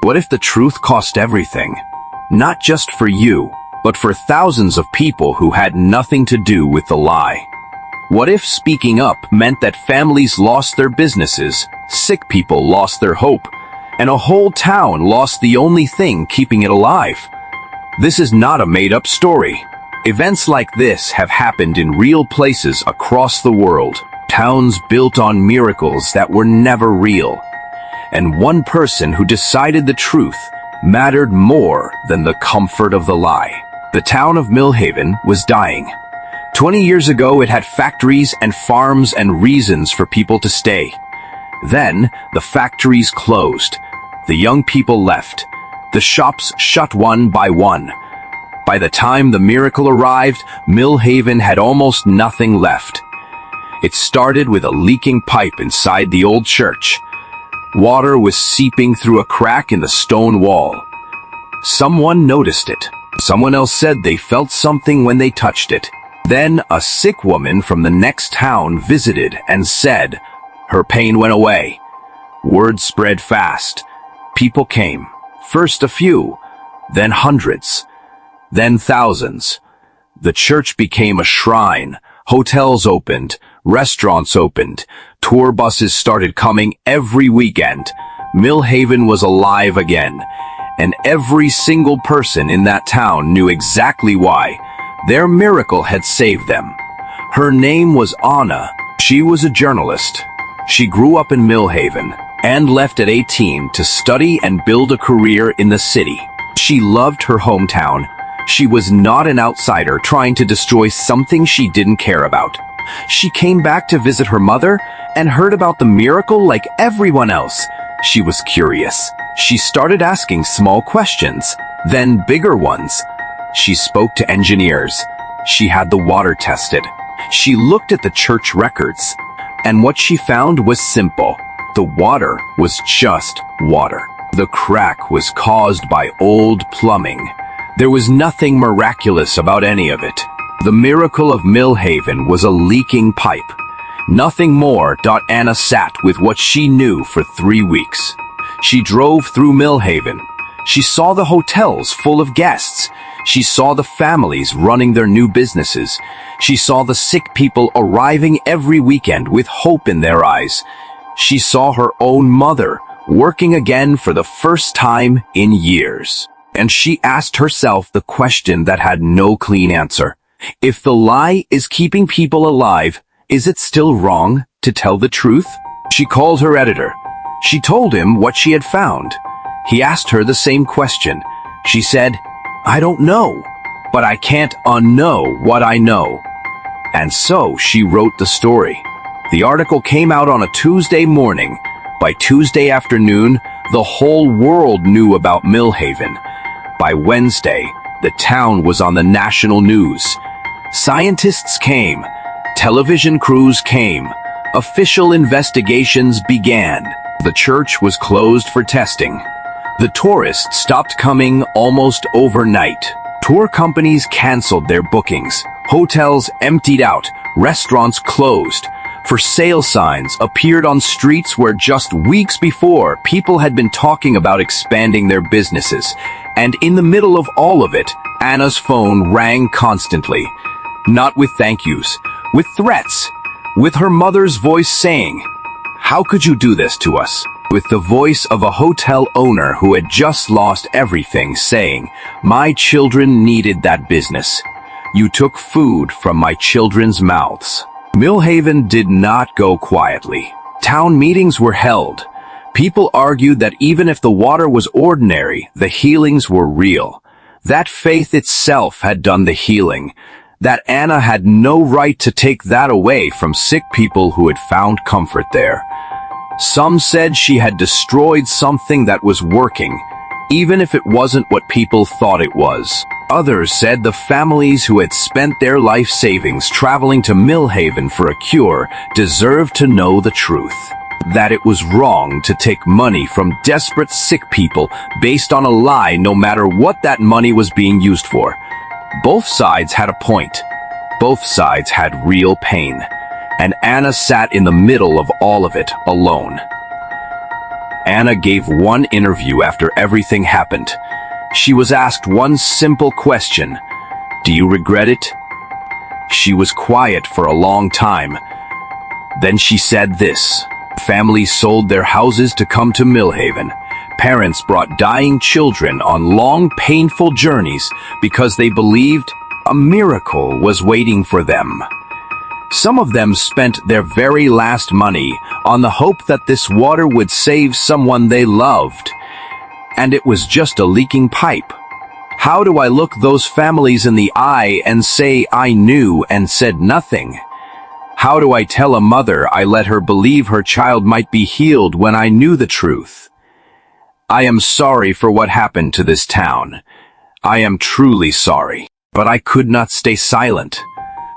What if the truth cost everything? Not just for you, but for thousands of people who had nothing to do with the lie. What if speaking up meant that families lost their businesses, sick people lost their hope, and a whole town lost the only thing keeping it alive? This is not a made-up story. Events like this have happened in real places across the world, towns built on miracles that were never real. And one person who decided the truth mattered more than the comfort of the lie. The town of Millhaven was dying. 20 years ago, it had factories and farms and reasons for people to stay. Then, the factories closed. The young people left. The shops shut one by one. By the time the miracle arrived, Millhaven had almost nothing left. It started with a leaking pipe inside the old church. Water was seeping through a crack in the stone wall. Someone noticed it. Someone else said they felt something when they touched it. Then a sick woman from the next town visited and said her pain went away. Word spread fast. People came. First a few, then hundreds, then thousands. The church became a shrine. Hotels opened, restaurants opened, tour buses started coming every weekend. Millhaven was alive again, and every single person in that town knew exactly why. Their miracle had saved them. Her name was Anna. She was a journalist. She grew up in Millhaven and left at 18 to study and build a career in the city. She loved her hometown. She was not an outsider trying to destroy something she didn't care about. She came back to visit her mother and heard about the miracle like everyone else. She was curious. She started asking small questions, then bigger ones. She spoke to engineers. She had the water tested. She looked at the church records. And what she found was simple. The water was just water. The crack was caused by old plumbing. There was nothing miraculous about any of it. The miracle of Millhaven was a leaking pipe. Nothing more. Anna sat with what she knew for 3 weeks. She drove through Millhaven. She saw the hotels full of guests. She saw the families running their new businesses. She saw the sick people arriving every weekend with hope in their eyes. She saw her own mother working again for the first time in years. And she asked herself the question that had no clean answer. If the lie is keeping people alive, is it still wrong to tell the truth? She called her editor. She told him what she had found. He asked her the same question. She said, "I don't know, but I can't unknow what I know." And so she wrote the story. The article came out on a Tuesday morning. By Tuesday afternoon, the whole world knew about Millhaven. By Wednesday, the town was on the national news. Scientists came. Television crews came. Official investigations began. The church was closed for testing. The tourists stopped coming almost overnight. Tour companies canceled their bookings. Hotels emptied out. Restaurants closed. For sale signs appeared on streets where just weeks before people had been talking about expanding their businesses. And in the middle of all of it, Anna's phone rang constantly. Not with thank yous, with threats, with her mother's voice saying, "How could you do this to us?" With the voice of a hotel owner who had just lost everything saying, "My children needed that business. You took food from my children's mouths." Millhaven did not go quietly. Town meetings were held. People argued that even if the water was ordinary, the healings were real. That faith itself had done the healing. That Anna had no right to take that away from sick people who had found comfort there. Some said she had destroyed something that was working, even if it wasn't what people thought it was. Others said the families who had spent their life savings traveling to Millhaven for a cure deserved to know the truth. That it was wrong to take money from desperate sick people based on a lie no matter what that money was being used for. Both sides had a point. Both sides had real pain. And Anna sat in the middle of all of it alone. Anna gave one interview after everything happened. She was asked one simple question: "Do you regret it?" She was quiet for a long time. Then she said this: "Families sold their houses to come to Millhaven. Parents brought dying children on long, painful journeys because they believed a miracle was waiting for them. Some of them spent their very last money on the hope that this water would save someone they loved. And it was just a leaking pipe. How do I look those families in the eye and say I knew and said nothing? How do I tell a mother I let her believe her child might be healed when I knew the truth? I am sorry for what happened to this town. I am truly sorry, but I could not stay silent.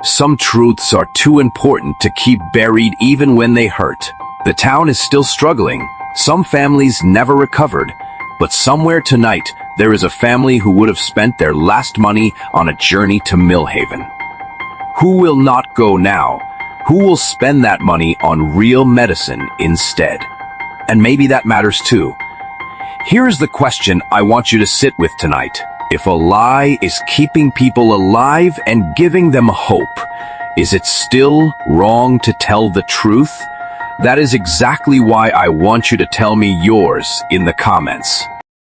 Some truths are too important to keep buried even when they hurt. The town is still struggling. Some families never recovered. But somewhere tonight, there is a family who would have spent their last money on a journey to Millhaven. Who will not go now? Who will spend that money on real medicine instead? And maybe that matters too. Here's the question I want you to sit with tonight. If a lie is keeping people alive and giving them hope, is it still wrong to tell the truth? That is exactly why I want you to tell me yours in the comments.